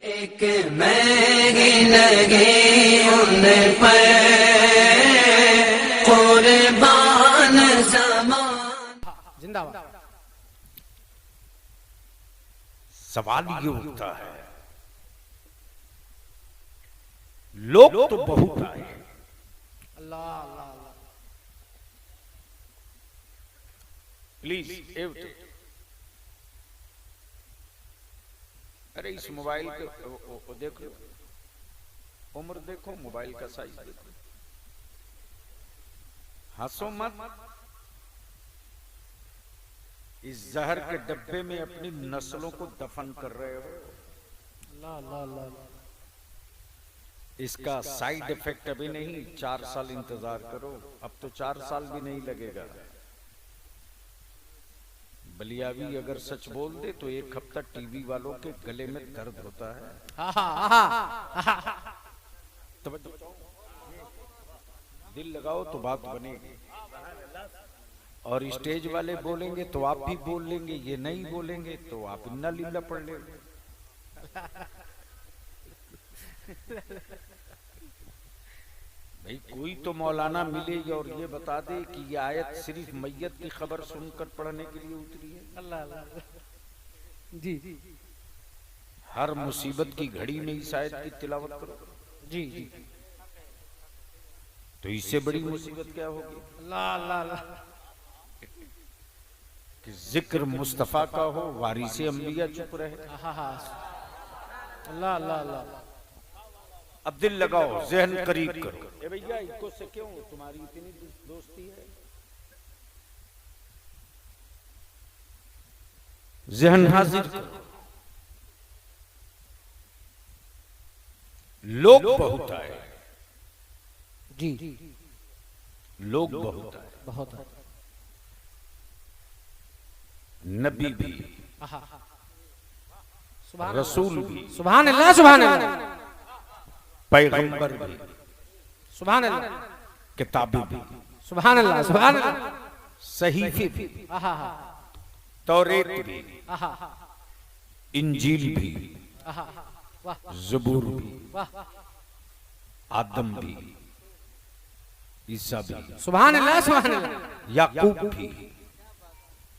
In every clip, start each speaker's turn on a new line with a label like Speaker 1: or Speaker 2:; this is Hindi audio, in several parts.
Speaker 1: एक महंगी लगी उन पर कुर्बान ज़मान।
Speaker 2: जिंदाबाद।
Speaker 3: सवाल ये उठता है, लोग तो बहुत आए,
Speaker 2: अल्लाह अल्लाह अल्लाह।
Speaker 3: प्लीज अरे इस मोबाइल के देखो, उम्र देखो, मोबाइल का साइज देखो, हंसो मत। इस जहर के डब्बे में अपनी नस्लों को दफन कर रहे हो।
Speaker 2: अल्लाह अल्लाह अल्लाह।
Speaker 3: इसका साइड इफेक्ट अभी नहीं, 4 साल इंतजार करो। अब तो 4 साल भी नहीं लगेगा। बलियावी अगर सच बोल दे तो 1 हफ्ता टीवी वालों के गले में दर्द होता है। दिल लगाओ तो बात बनेगी। और स्टेज वाले बोलेंगे तो आप भी बोल लेंगे, ये नहीं बोलेंगे तो आप इन्ना लीला पढ़ लेंगे। भाई कोई तो मौलाना मिले और ये बता दे कि ये आयत सिर्फ मैयत की खबर सुनकर पढ़ने के लिए उतरी है।
Speaker 2: अल्लाह अल्लाह। जी जी
Speaker 3: हर मुसीबत की घड़ी में इस आयत की तिलावत करो।
Speaker 2: जी जी।
Speaker 3: तो इससे बड़ी मुसीबत क्या होगी
Speaker 2: अल्लाह अल्लाह अल्लाह।
Speaker 3: कि जिक्र मुस्तफा का हो, वारिसे अंबिया चुप रहे।
Speaker 2: अल्लाह अल्लाह अल्लाह।
Speaker 3: अब दिल लगाओ, जहन करीब करो। ए भैया इनको से क्यों तुम्हारी इतनी दोस्ती है? जहन हाजिर करो। लोग बहुत आए,
Speaker 2: जी
Speaker 3: लोग बहुत आए,
Speaker 2: बहुत है।
Speaker 3: नबी भी,
Speaker 2: सुभान
Speaker 3: रसूल भी,
Speaker 2: सुभान अल्लाह सुभान अल्लाह।
Speaker 3: पैगंबर भी,
Speaker 2: सुभान अल्लाह।
Speaker 3: किताबें भी,
Speaker 2: सुभान अल्लाह सुभान अल्लाह।
Speaker 3: सहीफे भी,
Speaker 2: आहा
Speaker 3: तौरेत भी,
Speaker 2: आहा
Speaker 3: इंजील भी,
Speaker 2: आहा। वाह
Speaker 3: ज़बूर भी,
Speaker 2: वाह।
Speaker 3: आदम भी, ईसा भी,
Speaker 2: सुभान अल्लाह सुभान अल्लाह।
Speaker 3: याकूब भी,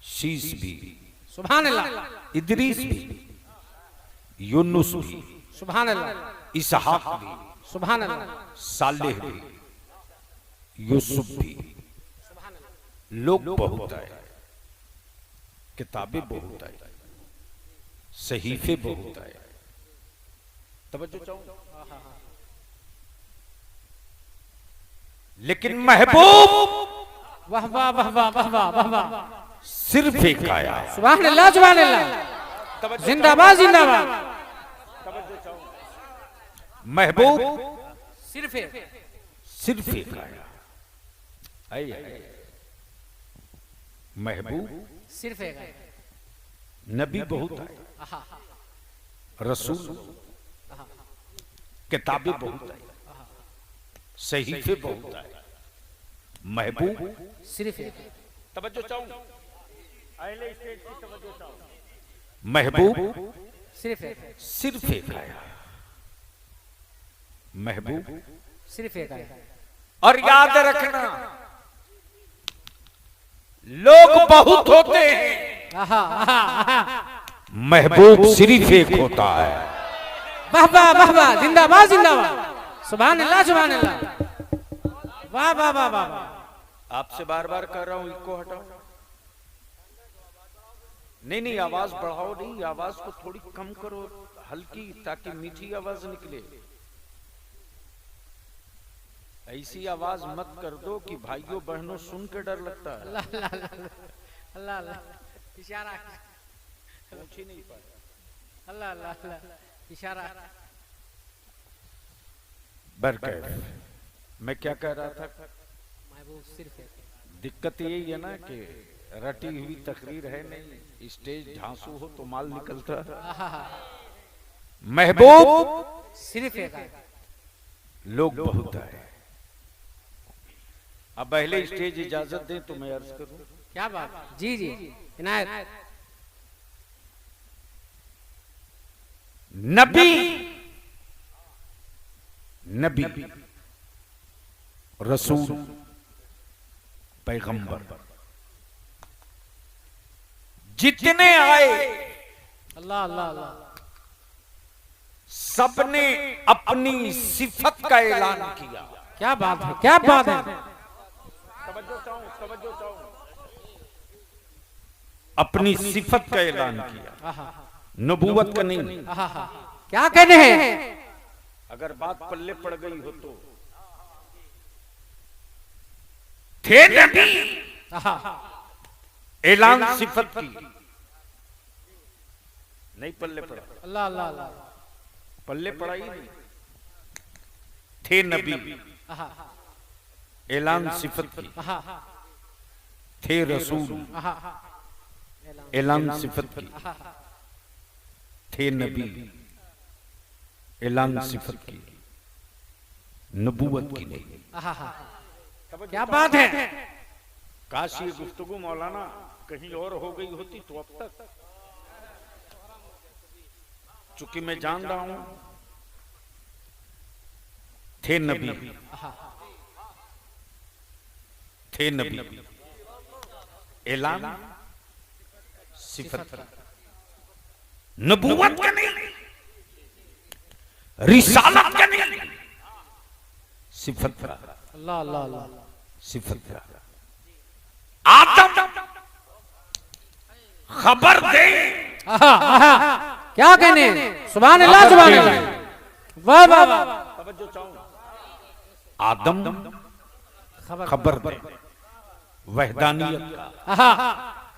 Speaker 3: शीस भी,
Speaker 2: सुभान अल्लाह।
Speaker 3: इदरीस भी, यूनुस भी,
Speaker 2: सुभान अल्लाह।
Speaker 3: इसहाक भी,
Speaker 2: सुभान अल्लाह।
Speaker 3: सालेह भी, यूसुफ भी। लोग बहुत आए, किताबें बहुत आई, सहीफे बहुत आए। तवज्जो चाहूं, लेकिन महबूब
Speaker 2: वाह वाह वाह वाह वाह वाह वाह वाह।
Speaker 3: सिर्फ एक आया।
Speaker 2: सुभान अल्लाह सुभान अल्लाह। जिंदाबाद जिंदाबाद।
Speaker 3: महबूब
Speaker 2: सिर्फ
Speaker 3: सिर्फ एक आया। आइए, महबूब
Speaker 2: सिर्फ एक है।
Speaker 3: नबी बहुत आए, रसूल, किताबें बहुत आई, सहीफे बहुत आए। महबूब
Speaker 2: सिर्फ एक।
Speaker 3: तवज्जो चाहूं, अहले स्टेज की तवज्जो चाहूं। महबूब
Speaker 2: सिर्फ एक।
Speaker 3: सिर्फ एक आया। महबूब
Speaker 2: सिर्फ एक है।
Speaker 3: और याद रखना, लोग बहुत होते हैं,
Speaker 2: आहा आहा आहा।
Speaker 3: महबूब सिर्फ एक होता है।
Speaker 2: वाह वाह वाह वाह। जिंदाबाद जिंदाबाद। सुभान अल्लाह सुभान अल्लाह। वाह वाह वाह वाह।
Speaker 3: आपसे बार बार कह रहा हूं, इनको हटाओ। नहीं, आवाज बढ़ाओ नहीं, आवाज को थोड़ी कम करो, हल्की, ताकि मीठी आवाज निकले। ऐसी आवाज मत कर दो कि भाइयों बहनों सुन के डर लगता है।
Speaker 2: अल्लाह अल्लाह अल्लाह अल्लाह। इशारा
Speaker 3: पूछ ही नहीं पाया।
Speaker 2: अल्लाह अल्लाह अल्लाह। इशारा।
Speaker 3: बरकैफ मैं क्या कह रहा था?
Speaker 2: महबूब सिर्फ एक।
Speaker 3: दिक्कत यही है ना कि रटी हुई तकरीर है नहीं, स्टेज झांसू हो तो माल निकलता है।
Speaker 2: आहा।
Speaker 3: महबूब
Speaker 2: सिर्फ एक है।
Speaker 3: लोग बहुत आए। अब पहले स्टेज इजाजत दें तो मैं अर्ज करूं।
Speaker 2: क्या बात। जी जी इनायत।
Speaker 3: नबी नबी रसूल पैगंबर जितने आए
Speaker 2: अल्लाह अल्लाह अल्लाह,
Speaker 3: सबने अपनी सिफत का ऐलान किया।
Speaker 2: क्या बात है, क्या बात है।
Speaker 3: तवज्जो चाहूं अपनी सिफत का ऐलान किया, नबूवत का नहीं।
Speaker 2: क्या कहने हैं।
Speaker 3: अगर बात पल्ले पड़ गई हो तो थे नबी, ऐलान सिफत की, नहीं पल्ले पड़ा।
Speaker 2: अल्लाह अल्लाह अल्लाह,
Speaker 3: पल्ले पड़ा ही नहीं। थे नबी, ऐलान सिफत की। थे रसूल, ऐलान सिफत की। थे नबी, ऐलान सिफत की, नबूवत की नहीं।
Speaker 2: क्या बात है।
Speaker 3: काश ये गुफ्तगू मौलाना कहीं और हो गई होती तो अब तक, चूंकि मैं जान रहा हूं थे नबी, थे नबी, ऐलान सिफत का, नबूवत का नहीं, रिसालत का नहीं, सिफत का।
Speaker 2: अल्लाह अल्लाह अल्लाह,
Speaker 3: सिफत का। आदम खबर दे।
Speaker 2: क्या कहने। सुभान अल्लाह सुभान अल्लाह, वाह वाह वाह।
Speaker 3: आदम खबर दे वहदानियत का,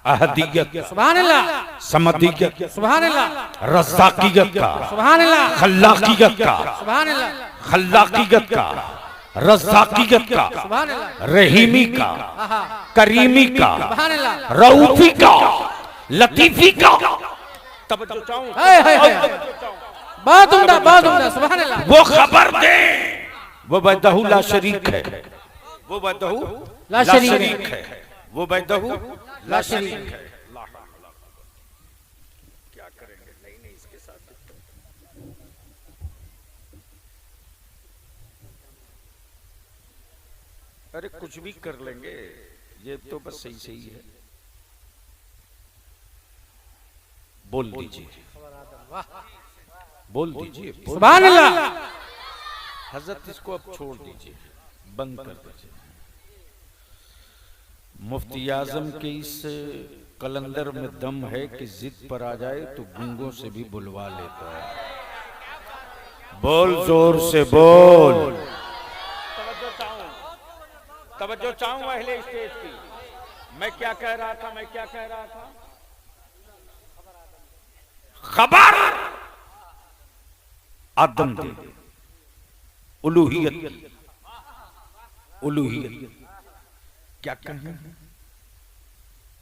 Speaker 3: अहदियत का,
Speaker 2: सुभान अल्लाह,
Speaker 3: समदियत का,
Speaker 2: सुभान अल्लाह,
Speaker 3: रज़ाकियत का,
Speaker 2: सुभान अल्लाह,
Speaker 3: खल्लाकियत का,
Speaker 2: सुभान अल्लाह,
Speaker 3: खल्लाकियत का, रज़ाकियत का,
Speaker 2: सुभान अल्लाह,
Speaker 3: रहीमी का, करीमी का,
Speaker 2: सुभान अल्लाह।
Speaker 3: रऊफी का, लतीफी का। तवज्जो चाहूं,
Speaker 2: बहुत उम्दा, सुभान अल्लाह।
Speaker 3: वो खबर दे, वो वहदहू ला शरीक है, वो वहदहू
Speaker 2: ला शरीक
Speaker 3: है, वो वहदहू ला शरीक है। क्या करेंगे, नहीं इसके साथ। अरे कुछ भी कर लेंगे, ये तो बस सही सही है। बोल दीजिए, बोल दीजिए,
Speaker 2: सुभान अल्लाह।
Speaker 3: हजरत इसको अब छोड़ दीजिए, बंद कर दीजिए। मुफ्ती आजम के इस कलंदर में दम है कि जिद पर आ जाए तो गूंगों से भी बुलवा लेता है। बोल जोर से बोल। तवज्जो चाहूं अहले स्टेज की। मैं क्या कह रहा था, मैं क्या कह रहा था। खबर आदम दे उलूहियत, उलूहियत। क्या कहें,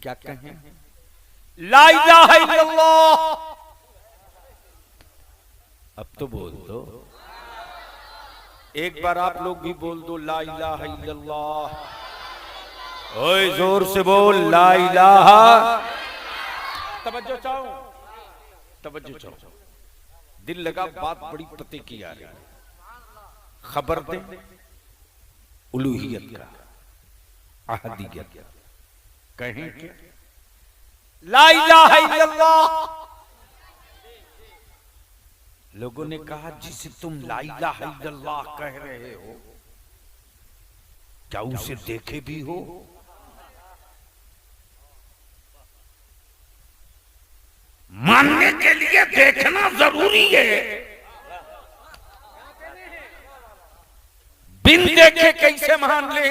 Speaker 3: क्या कहें। ला इलाहा इल्लल्लाह। अब तो बोल दो, एक बार आप लोग भी बोल दो ला इलाहा इल्लल्लाह। ओए जोर से बोल ला इलाहा। तवज्जो चाहूं, तवज्जो चाहूं। दिल लगा बात बड़ी पते की आ रही है। खबर दे उलूहियत का, अहदियत का। कहें कि ला इलाहा इल्लल्लाह। लोगों ने कहा जिसे तुम ला इलाहा इल्लल्लाह कह रहे हो, क्या उसे देखे भी हो। मानने के लिए देखना जरूरी है, बिन देखे कैसे मान ले।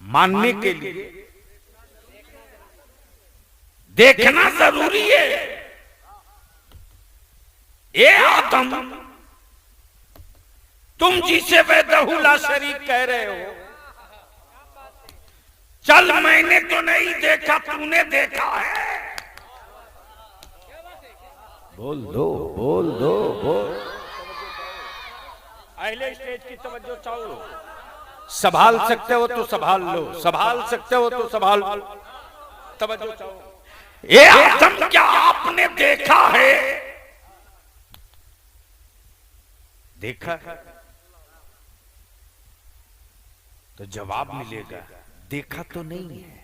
Speaker 3: मानने के लिए देखना जरूरी है। ए आदम, तुम जिसे वहदहू ला शरीक कह रहे हो, चल मैंने तो नहीं देखा, तूने देखा है। बोल दो, बोल दो, बोल। अहले स्टेज की तवज्जो चाहो। संभाल सकते हो तो संभाल लो, संभाल सकते हो तो संभाल लो। तवज्जो चाहो। ए आदम, क्या आपने देखा है? देखा है तो जवाब मिलेगा देखा तो नहीं है,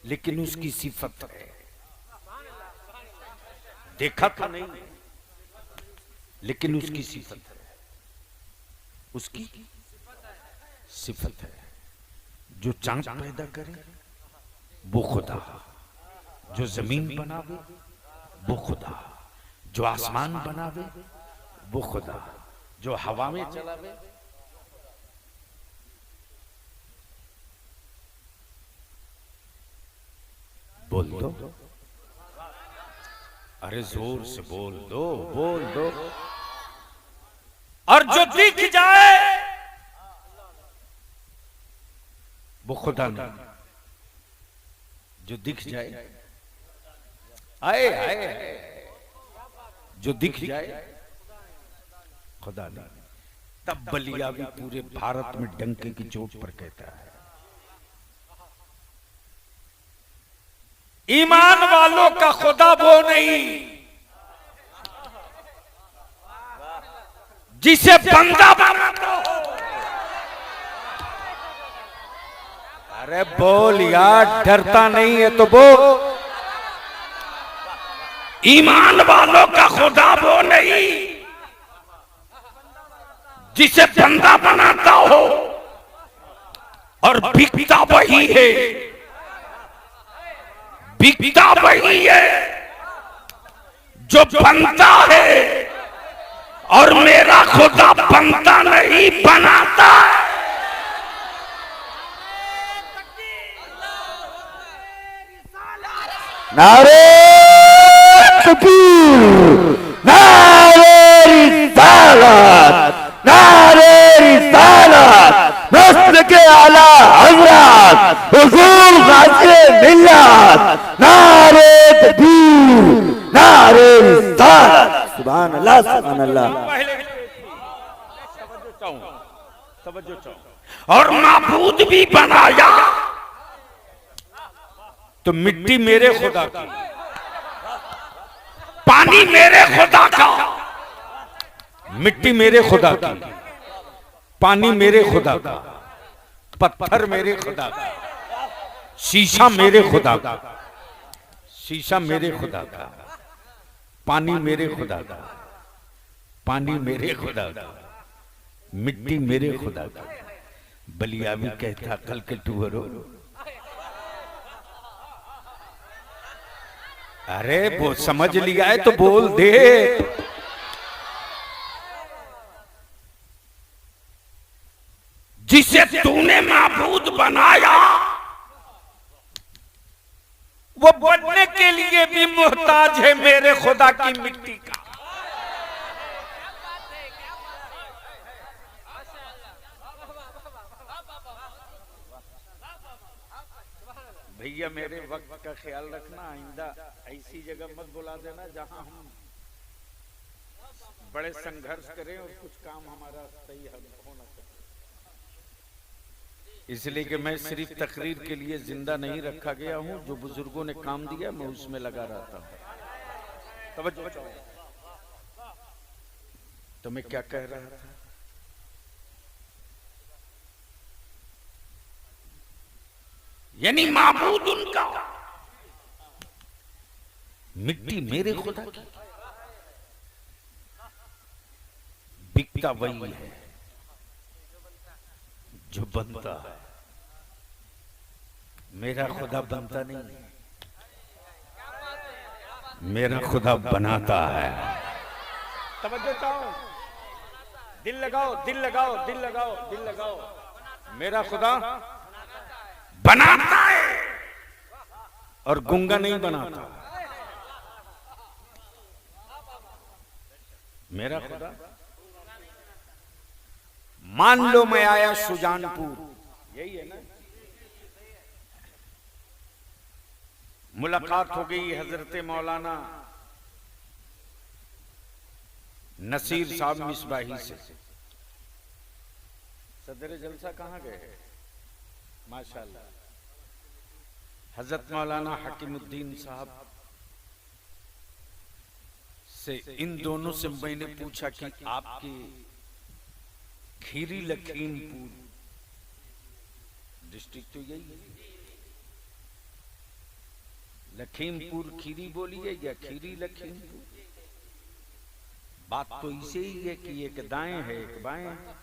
Speaker 3: लेकिन उसकी सिफत है। देखा तो नहीं है, लेकिन उसकी सिफत है। उसकी सिफत है। जो चांद पैदा करे वो खुदा, जो जमीन बनावे वो खुदा, जो आसमान बनावे वो खुदा, जो हवा में चलावे। बोल दो, अरे जोर से बोल दो, बोल दो। और जो दिख जाए वो खुदा नहीं। जो दिख जाए, आए आए, जो दिख जाए खुदा नहीं। तब बलिया भी पूरे भारत में डंके की चोट पर कहता है, ईमान वालों का खुदा वो नहीं जिसे बंदा बनाता हो। अरे बोल यार, डरता नहीं है तो बोल। ईमान वालों का खुदा वो नहीं जिसे बंदा बनाता हो, और बिकता वही है, बिकता वही है जो बनता है। और मेरा खुदा बनता नहीं, बनाता है।
Speaker 4: नारे तकबीर, नारे रिसालत, नारे रिसालत, नस्ल के आला हज़रत हुजूर गाज़ी मिल्लत, नारे तकबीर, नारे रिसालत। सुभान अल्लाह, सुभान अल्लाह।
Speaker 3: और माबूद भी बनाया तो मिट्टी मेरे खुदा की, पानी मेरे खुदा का, मिट्टी मेरे खुदा की, पानी मेरे खुदा का, पत्थर मेरे खुदा का, शीशा मेरे खुदा का, शीशा मेरे खुदा का, पानी मेरे खुदा का, पानी मेरे खुदा का, मिट्टी मेरे खुदा का। बलियावी कहता कल के टूहरो, अरे वो समझ लिया है तो बोल दे। जिसे तूने माबूद बनाया वो बनने के लिए भी मोहताज है मेरे खुदा की मिट्टी का। भैया मेरे वक्त का ख्याल रखना, आइंदा ऐसी जगह मत बुला देना जहां हम बड़े संघर्ष करें और कुछ काम हमारा सही हो ना सके। इसलिए कि मैं सिर्फ तकरीर के लिए जिंदा नहीं रखा गया हूं, जो बुजुर्गों ने काम दिया मैं उसमें लगा रहता हूं। तवज्जो, तो मैं क्या कह रहा था? यानी माबूद उनका, मिट्टी मेरे खुदा की, बिकता वही है जो बनता है। मेरा खुदा बनता नहीं है, मेरा खुदा बनाता है। तवज्जो चाहो, दिल लगाओ, दिल लगाओ, दिल लगाओ, दिल लगाओ। मेरा खुदा बनाता है और गूंगा नहीं बनाता। मेरा खुदा, मान लो मैं आया सुजानपुर, यही है ना, मुलाकात हो गई हजरत मौलाना नसीर साहब मिसबाही से। सदर जलसा कहां गए? माशाल्लाह। हजरत मौलाना हकीमुद्दीन साहब से इन दोनों से मैंने पूछा कि आपके खीरी लखीमपुर डिस्ट्रिक्ट तो यही है, लखीमपुर खीरी बोलिए या खीरी लखीमपुर, बात तो इसे ही है कि एक दाएं है एक बाएं है।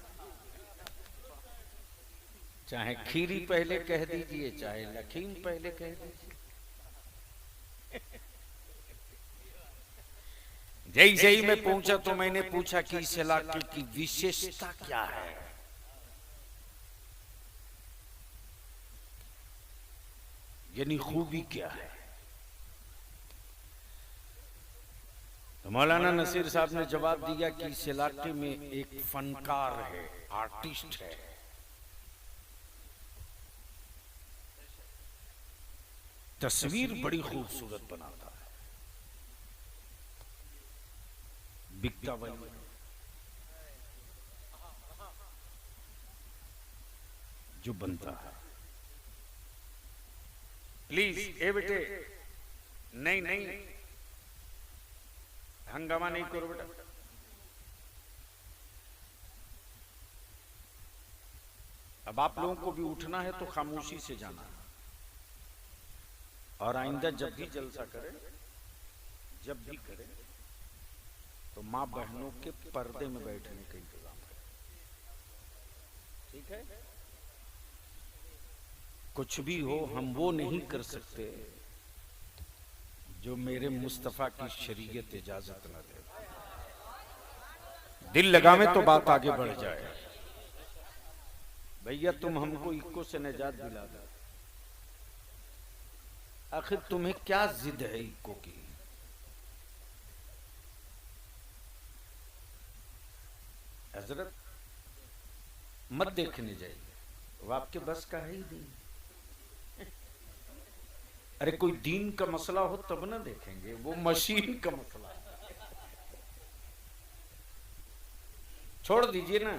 Speaker 3: चाहे खीरी पहले कह दीजिए चाहे लखीम पहले कह दीजिए। जैसे ही मैं पहुंचा तो मैंने पूछा कि इस इलाके की विशेषता क्या है। यानी खूबी क्या है। तो मौलाना नसीर साहब ने जवाब दिया कि इस इलाके में एक फनकार है, आर्टिस्ट है, तस्वीर बड़ी खूबसूरत बनाता है, बिकता वही जो बनता है। प्लीज ए बेटे, नहीं नहीं हंगामा नहीं करो बेटा। अब आप लोगों को भी उठना है तो खामोशी से जाना है, और आइंदा जब भी जलसा करे, जब भी करे, तो मां बहनों के पर्दे में बैठने का इंतजाम है, ठीक है। कुछ भी हो, हम वो नहीं कर सकते जो मेरे मुस्तफा की शरीयत इजाजत न दे। दिल लगावे तो बात आगे बढ़ जाए। भैया तुम हमको इक्को से निजात दिला दो, आखिर तुम्हें क्या जिद है इक्को की। हजरत मत देखने जाइए, वो आपके बस का है ही नहीं। अरे कोई दीन का मसला हो तब ना देखेंगे, वो मशीन का मसला है, छोड़ दीजिए ना।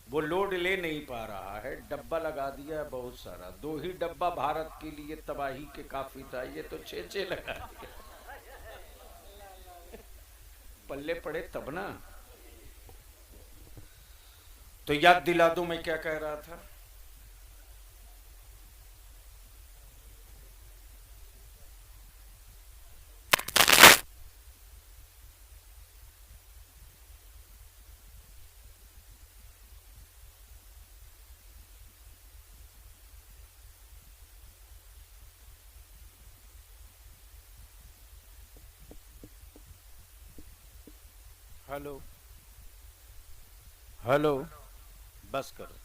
Speaker 3: वो लोड ले नहीं पा रहा है, डब्बा लगा दिया है बहुत सारा, 2 ही डब्बा भारत के लिए तबाही के काफी था, ये तो 6 लगा दिया। पल्ले पड़े तब ना। तो याद दिला दो मैं क्या कह रहा था। हेलो हेलो, बस करो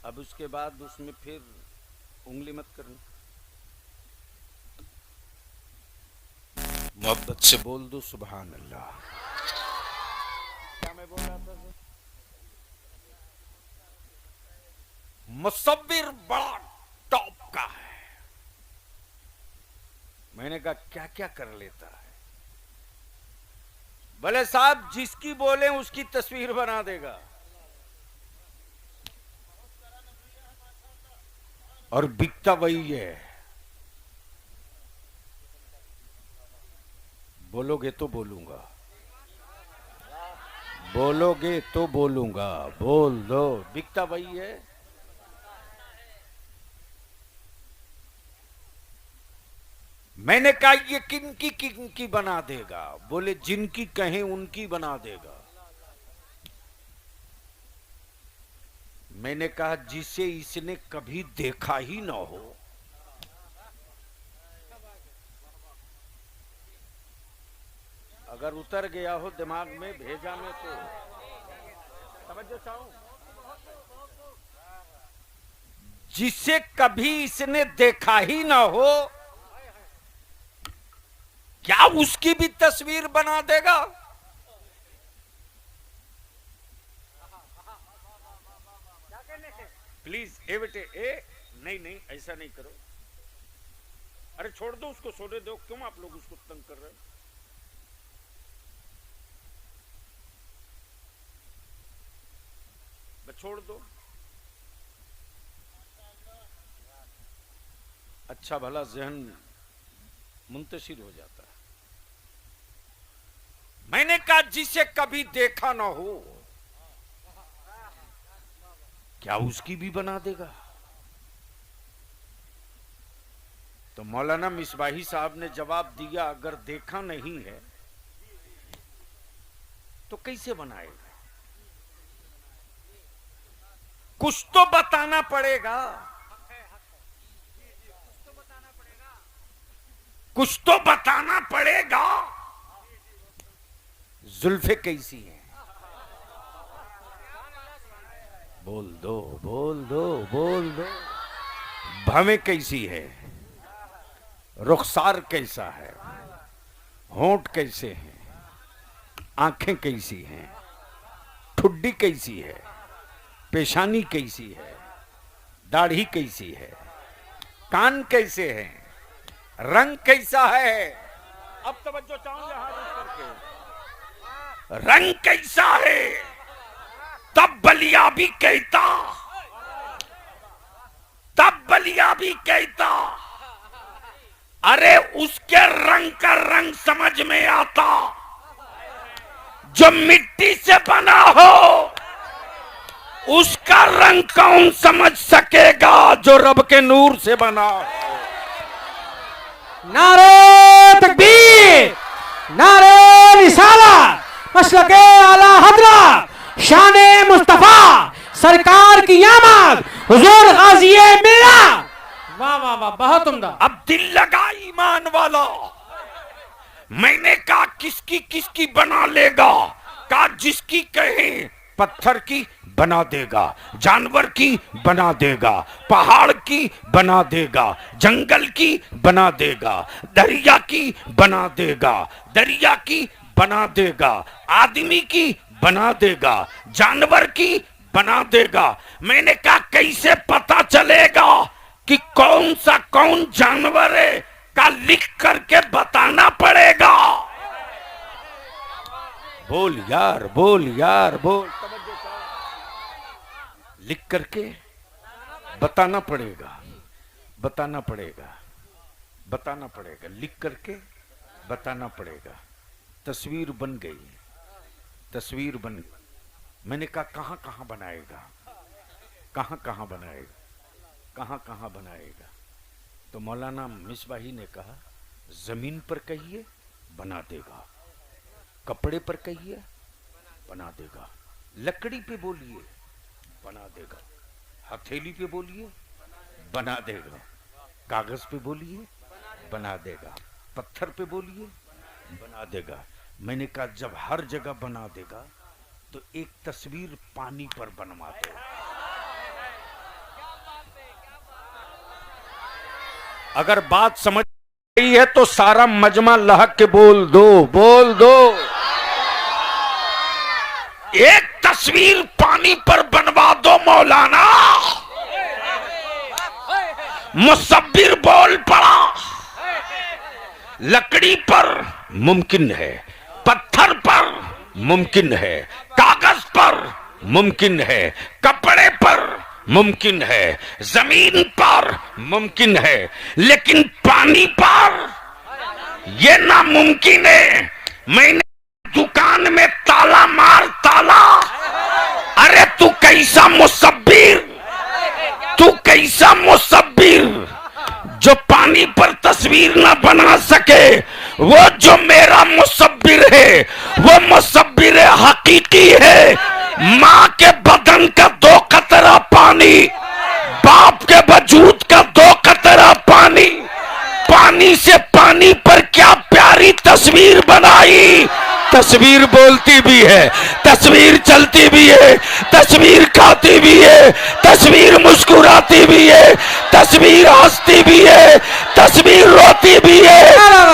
Speaker 3: अब, उसके बाद उसमें फिर उंगली मत करना, मोहब्बत से बोल दो सुभान अल्लाह। क्या मैं बोल रहा था? मुसव्विर बड़ा टॉप का है। मैंने कहा क्या क्या कर लेता है? भले साहब जिसकी बोले उसकी तस्वीर बना देगा, और बिकता वही है। बोलोगे तो बोलूंगा, बोलोगे तो बोलूंगा, बोल दो, बिकता वही है। मैंने कहा ये किनकी बना देगा? बोले जिनकी कहें उनकी बना देगा। मैंने कहा जिसे इसने कभी देखा ही ना हो। अगर उतर गया हो दिमाग में, भेजा में, तो समझो चाहूं, जिसे कभी इसने देखा ही ना हो, क्या उसकी भी तस्वीर बना देगा? प्लीज ए बेटे, ए नहीं नहीं ऐसा नहीं करो। अरे छोड़ दो उसको, सोने दो, क्यों आप लोग उसको तंग कर रहे हो? बस छोड़ दो। अच्छा भला जहन मुंतशिर हो जाता है। मैंने कहा जिसे कभी देखा ना हो क्या उसकी भी बना देगा? तो मौलाना मिसबाही साहब ने जवाब दिया, अगर देखा नहीं है तो कैसे बनाएगा? कुछ तो बताना पड़ेगा, कुछ तो बताना पड़ेगा। जुल्फे कैसी हैं? बोल दो, बोल दो, बोल दो। भवें कैसी है? रुखसार कैसा है? होंठ कैसे हैं? आंखें कैसी हैं? ठुड्डी कैसी है? पेशानी कैसी है? दाढ़ी कैसी है? कान कैसे हैं? रंग कैसा है? अब तवज्जो चाहूंगा हाथ करके। रंग कैसा है? तब बलिया भी कहता, तब बलिया भी कहता, अरे उसके रंग का रंग समझ में आता जो मिट्टी से बना हो। उसका रंग कौन समझ सकेगा जो रब के नूर से बना हो।
Speaker 2: नारे तकबीर, नारे रिसालत, मसलके आला हजरत, शाने मुस्तफा, सरकार की आमद, हुजूर गाज़ी मिल्लत। वाह वाह वाह, बहुत उम्दा।
Speaker 3: अब दिल लगा ईमान वाला। मैंने कहा किसकी किसकी बना लेगा? कहा जिसकी कहे पत्थर की बना देगा, जानवर की बना देगा, पहाड़ की बना देगा, जंगल की बना देगा, दरिया की बना देगा, दरिया की बना देगा, आदमी की बना देगा, जानवर की बना देगा। मैंने कहा कैसे पता चलेगा कि कौन सा कौन जानवर है? का लिख करके बताना पड़ेगा। बोल यार, बोल यार, बोल। लिख करके बताना पड़ेगा, बताना पड़ेगा, बताना पड़ेगा, लिख करके बताना पड़ेगा। तस्वीर बन गई, तस्वीर बन गई। मैंने कहा कहां कहां बनाएगा, कहां कहां बनाएगा, कहां कहां बनाएगा? तो मौलाना मिसबाही ने कहा जमीन पर कहिए बना देगा, कपड़े पर कहिए बना देगा, लकड़ी पे बोलिए बना देगा, हथेली पे बोलिए बना देगा, कागज पे बोलिए बना देगा, पत्थर पे बोलिए बना देगा। मैंने कहा जब हर जगह बना देगा तो एक तस्वीर पानी पर बनवा दो। अगर बात समझ गई है तो सारा मजमा लहक के बोल दो, बोल दो। एक तस्वीर पानी पर बनवा दो मौलाना। मुसब्बिर बोल पड़ा। लकड़ी पर मुमकिन है, पत्थर पर मुमकिन है, कागज पर मुमकिन है, कपड़े पर मुमकिन है, जमीन पर मुमकिन है, लेकिन पानी पर यह नामुमकिन है। मैंने दुकान में ताला मार ताला। अरे तू कैसा मुसब्बिर, तू कैसा मुसब्बिर जो पानी पर तस्वीर ना बना सके। वो जो मेरा मुसब्बिर है वो मुसब्बिर हकीकी है। माँ के बदन का 2 कतरा पानी, बाप के वजूद का 2 कतरा पानी, पानी से पानी पर क्या प्यारी तस्वीर बनाई। तस्वीर बोलती भी है, तस्वीर चलती भी है, तस्वीर खाती भी है, तस्वीर मुस्कुराती भी है, तस्वीर हंसती भी है, तस्वीर रोती भी है,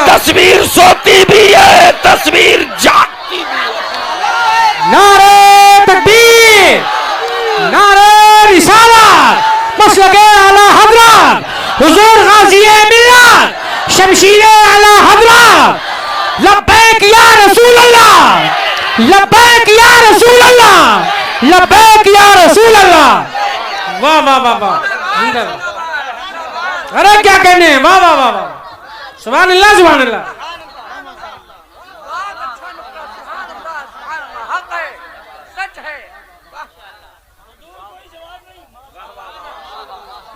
Speaker 3: तस्वीर सोती भी है, तस्वीर जागती भी है।
Speaker 2: नारे तकबीर, नारे रिसालत, मसलके आला हजरत, हुजूर गाज़ी मिल्लत, शमशीर आला हजरत। लब्बैक या रसूल अल्लाह, लब्बैक या रसूल अल्लाह, लब्बैक या रसूल अल्लाह। वाह वाह वाह वाह, अरे क्या कहने हैं, वाह वाह वाह वाह, सुभान अल्लाह सुभान अल्लाह।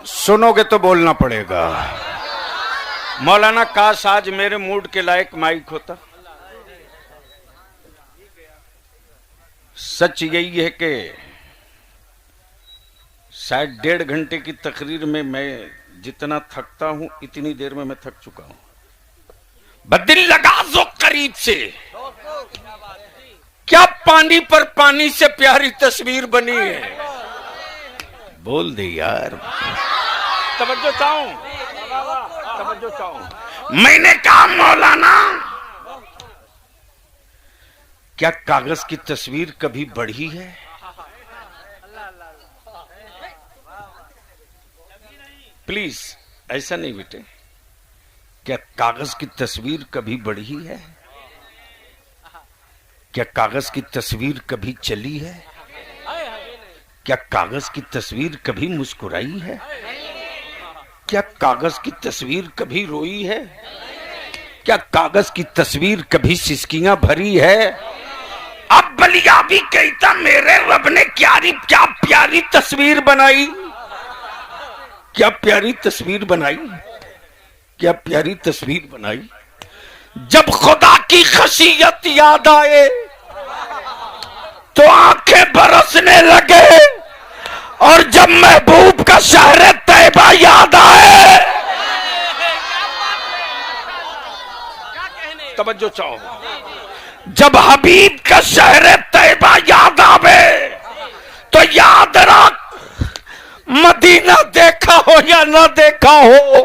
Speaker 3: सुनोगे तो बोलना पड़ेगा। मौलाना काश आज मेरे मूड के लायक माइक होता। सच यही है कि शायद 1.5 घंटे की तकरीर में मैं जितना थकता हूं इतनी देर में मैं थक चुका हूं। बदिल लगा जो करीब से, क्या पानी पर पानी से प्यारी तस्वीर बनी है। बोल दे यार, तवज्जो चाहूं, तवज्जो चाहूं। मैंने कहा मौलाना, क्या कागज की तस्वीर कभी बढ़ी है? प्लीज ऐसा नहीं बेटे, क्या कागज की तस्वीर कभी बढ़ी है? क्या कागज की तस्वीर कभी चली है? क्या कागज की तस्वीर कभी मुस्कुराई है? क्या कागज की तस्वीर कभी रोई है? क्या कागज की तस्वीर कभी सिसकियां भरी है? अब बलिया भी कहता मेरे रब ने क्या प्यारी तस्वीर बनाई, क्या प्यारी तस्वीर बनाई, क्या प्यारी तस्वीर बनाई। जब खुदा की खशियत याद आए तो आंखें बरसने लगे, और जब महबूब का शहर तैयबा याद आए, तवज्जो चाहो, जब हबीब का शहर तैयबा याद आवे तो याद रख, मदीना देखा हो या ना देखा हो,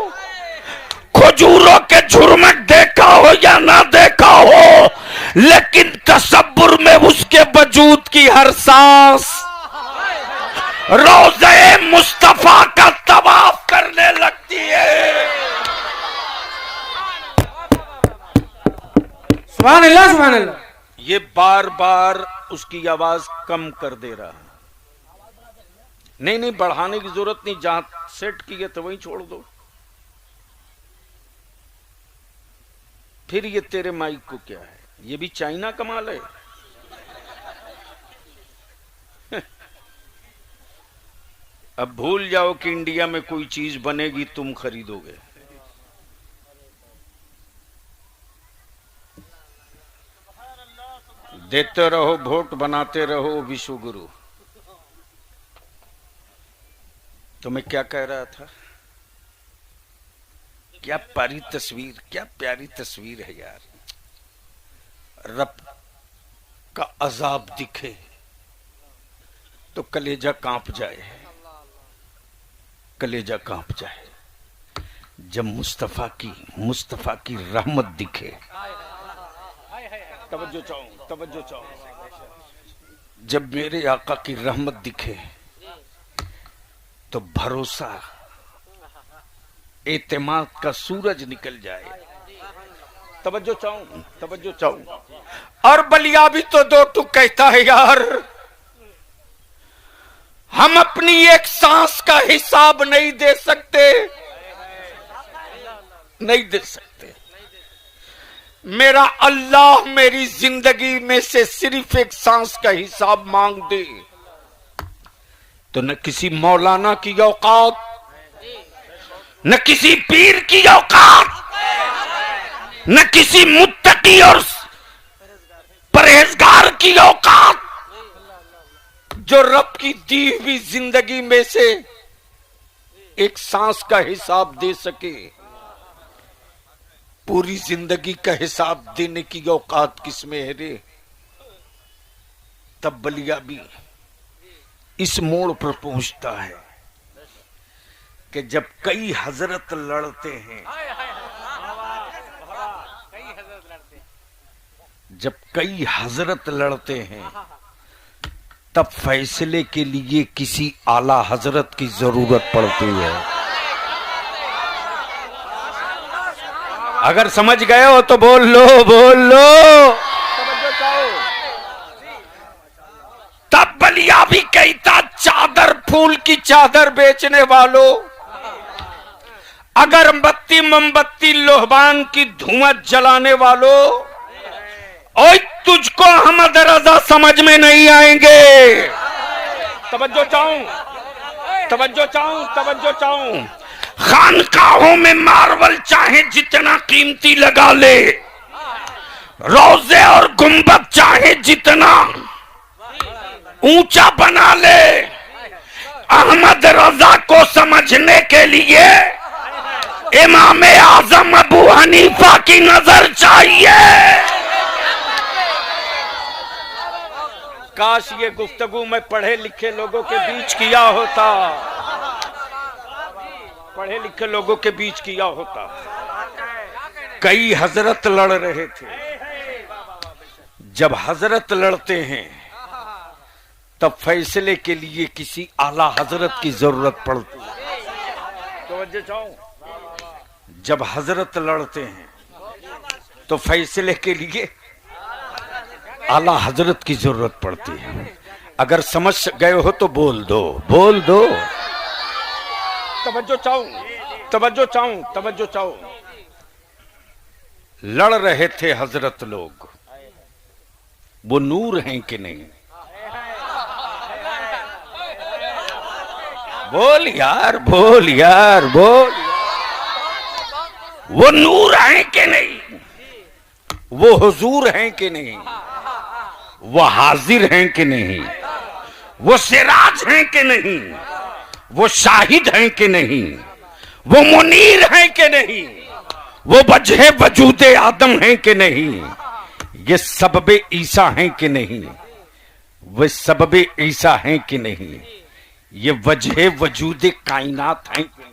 Speaker 3: खजूरों के झुरमुट देखा हो या ना देखा हो, लेकिन तसब्बुर में उसके वजूद की हर सांस रोज़े मुस्तफा का तवाफ करने लगती है।
Speaker 2: सुभान अल्लाह सुभान अल्लाह।
Speaker 3: ये बार बार उसकी आवाज कम कर दे रहा है। नहीं बढ़ाने की जरूरत नहीं, जहां सेट की है तो वहीं छोड़ दो। फिर ये तेरे माइक को क्या है, ये भी चाइना कमाल है। अब भूल जाओ कि इंडिया में कोई चीज बनेगी तुम खरीदोगे। देते रहो वोट, बनाते रहो विश्व गुरु। तो मैं क्या कह रहा था, क्या प्यारी तस्वीर, क्या प्यारी तस्वीर है यार। रब का अजाब दिखे तो कलेजा कांप जाए, कलेजा कांप जाए। जब मुस्तफा की रहमत दिखे, तवज्जो चाहूं, तवज्जो चाहूं। जब मेरे आका की रहमत दिखे तो भरोसा, एतमाद का सूरज निकल जाए। तवज्जो चाहूं, तवज्जो चाहूं। और बलिया भी तो दो टूक कहता है यार, हम अपनी एक सांस का हिसाब नहीं दे सकते, नहीं दे सकते। मेरा अल्लाह मेरी जिंदगी में से सिर्फ एक सांस का हिसाब मांग दे तो न किसी मौलाना की औकात, न किसी पीर की औकात, न किसी मुत्तकी और परहेजगार की औकात, जो रब की दी हुई जिंदगी में से एक सांस का हिसाब दे सके। पूरी जिंदगी का हिसाब देने की औकात किसमें है रे। तब बलिया भी इस मोड़ पर पहुंचता है कि जब कई हजरत लड़ते हैं, जब कई हजरत लड़ते हैं, तब फैसले के लिए किसी आला हजरत की जरूरत पड़ती है। अगर समझ गए हो तो बोल लो, बोल लो। तब बलिया भी कहता, चादर फूल की चादर बेचने वालों, अगरबत्ती मोमबत्ती लोहबान की धुआं जलाने वालों, और तुझको अहमद रजा समझ में नहीं आएंगे। तवज्जो चाहूं, तवज्जो चाहूं, तवज्जो चाहूं। खानकाहों में मार्बल चाहे जितना कीमती लगा ले, रोजे और गुंबद चाहे जितना ऊंचा बना ले, अहमद रजा को समझने के लिए इमाम आजम अबू हनीफा की नजर चाहिए। काश ये गुफ्तगू मैं पढ़े लिखे लोगों के बीच किया होता, पढ़े लिखे लोगों के बीच किया होता। कई हजरत लड़ रहे थे। जब हजरत लड़ते हैं तब फैसले के लिए किसी आला हजरत की जरूरत पड़ती है। तवज्जो चाहूं, जब हजरत लड़ते हैं तो फैसले के लिए आला हजरत की जरूरत पड़ती है। अगर समझ गए हो तो बोल दो, बोल दो। तवज्जो चाहूं, तवज्जो चाहूं, तवज्जो चाहूं। लड़ रहे थे हजरत लोग, वो नूर हैं कि नहीं? बोल यार, बोल यार, बोल। वो नूर हैं कि नहीं? वो हुजूर हैं कि नहीं? वो हाजिर हैं कि नहीं? वो सिराज हैं कि नहीं? वो शाहिद हैं कि नहीं? वो मुनीर हैं कि नहीं? वो वजह वजूदे आदम हैं कि नहीं? ये सबबे ईसा हैं कि नहीं? वे सबबे ईसा हैं कि नहीं? ये वजह वजूदे कायनात हैं कि नहीं?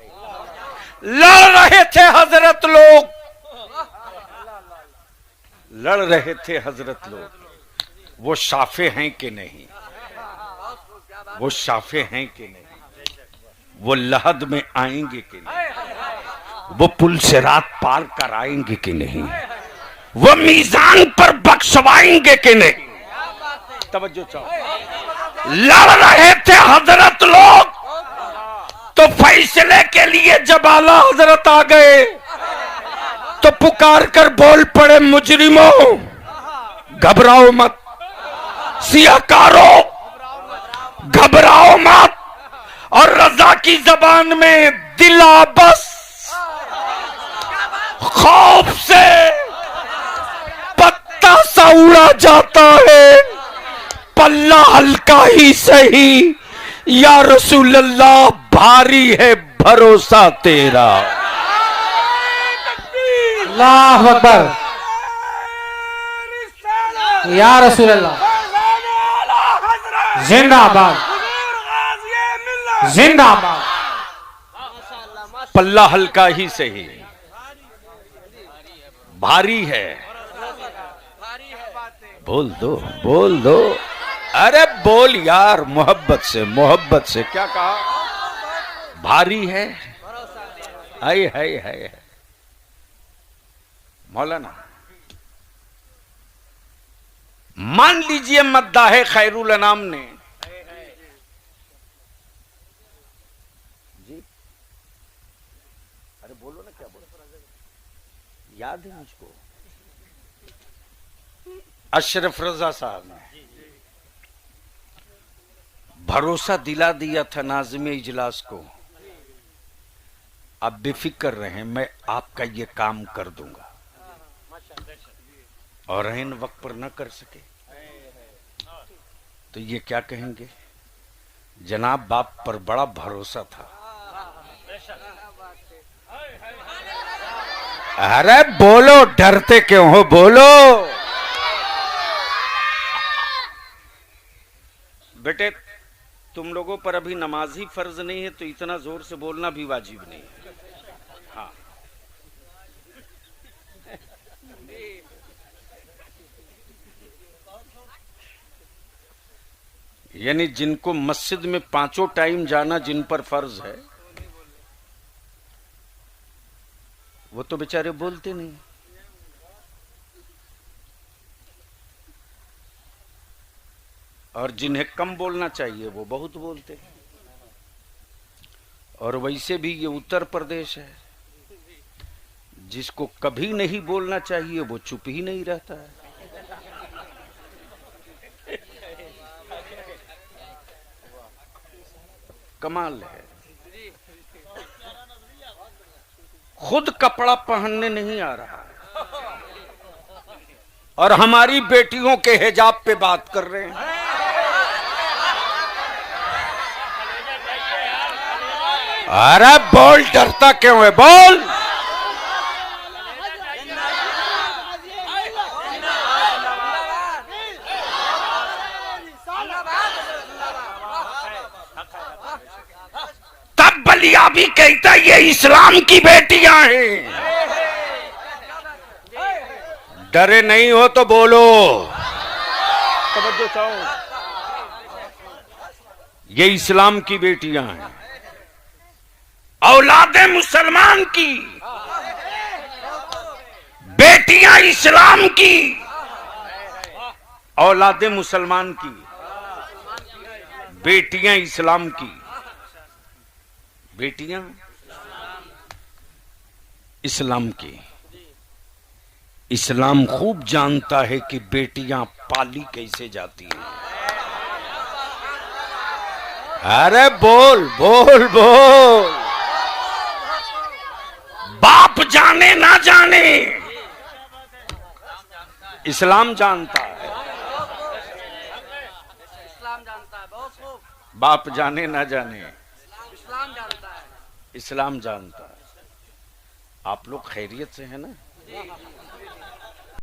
Speaker 3: लड़ रहे थे हजरत लोग, लड़ रहे थे हजरत लोग। वो शाफे हैं कि नहीं? वो शाफे हैं कि नहीं? वो लहद में आएंगे कि नहीं? वो पुल से रात पार कराएंगे कि नहीं? वो मीजान पर बख्शवाएंगे कि नहीं? तवज्जो चाहो। लड़ रहे थे हजरत लोग, तो फैसले के लिए जब आला हजरत आ गए तो पुकार कर बोल पड़े, मुजरिमों घबराओ मत, सियाकारों घबराओ मत। और रजा की जबान में दिला बस खौफ से पत्ता सा उड़ा जाता है, पल्ला हल्का ही सही, या रसूल अल्लाह भारी है भरोसा तेरा।
Speaker 2: अल्लाह अकबर, या रसूल अल्लाह जिंदाबाद, जिंदाबाद।
Speaker 3: पल्ला हल्का ही सही, भारी है। बोल दो, बोल दो। अरे बोल यार, मोहब्बत से, मोहब्बत से। क्या कहा? भारी है। हाय हाय हाय। मौलाना मान लीजिए मद्दाहे खैरुल अनाम ने जी, अरे बोलो ना, क्या बोलो? याद है मुझको, अशरफ रजा साहब ने भरोसा दिला दिया था नाज़िम इजलास को, आप बेफिक्र रहें, मैं आपका ये काम कर दूंगा। और इन वक्त पर न कर सके तो ये क्या कहेंगे? जनाब बाप पर बड़ा भरोसा था। अरे बोलो, डरते क्यों हो? बोलो बेटे, तुम लोगों पर अभी नमाज ही फर्ज नहीं है तो इतना जोर से बोलना भी वाजिब नहीं है। हाँ, यानी जिनको मस्जिद में 5 टाइम जाना जिन पर फर्ज है, वो तो बेचारे बोलते नहीं। और जिन्हें कम बोलना चाहिए वो बहुत बोलते हैं। और वैसे भी ये उत्तर प्रदेश है, जिसको कभी नहीं बोलना चाहिए वो चुप ही नहीं रहता है। कमाल है। खुद कपड़ा पहनने नहीं आ रहा है और हमारी बेटियों के हिजाब पे बात कर रहे हैं। अरे बोल, डरता क्यों है, बोल। तब बलिया भी कहता ये इस्लाम की बेटियां हैं। डरे नहीं हो तो बोलो। तवज्जो चाहो। ये इस्लाम की बेटियां हैं, औलादे मुसलमान की, बेटियां इस्लाम की, औलादे मुसलमान की, बेटियां इस्लाम की, बेटियां इस्लाम की। इस्लाम खूब जानता है कि बेटियां पाली कैसे जाती हैं। अरे बोल बोल बोल। बाप जाने ना जाने, इस्लाम जानता है।
Speaker 2: इस्लाम जानता है बहुत खूब।
Speaker 3: बाप जाने ना जाने,
Speaker 2: इस्लाम जानता है।
Speaker 3: इस्लाम जानता है। आप लोग खैरियत से हैं ना?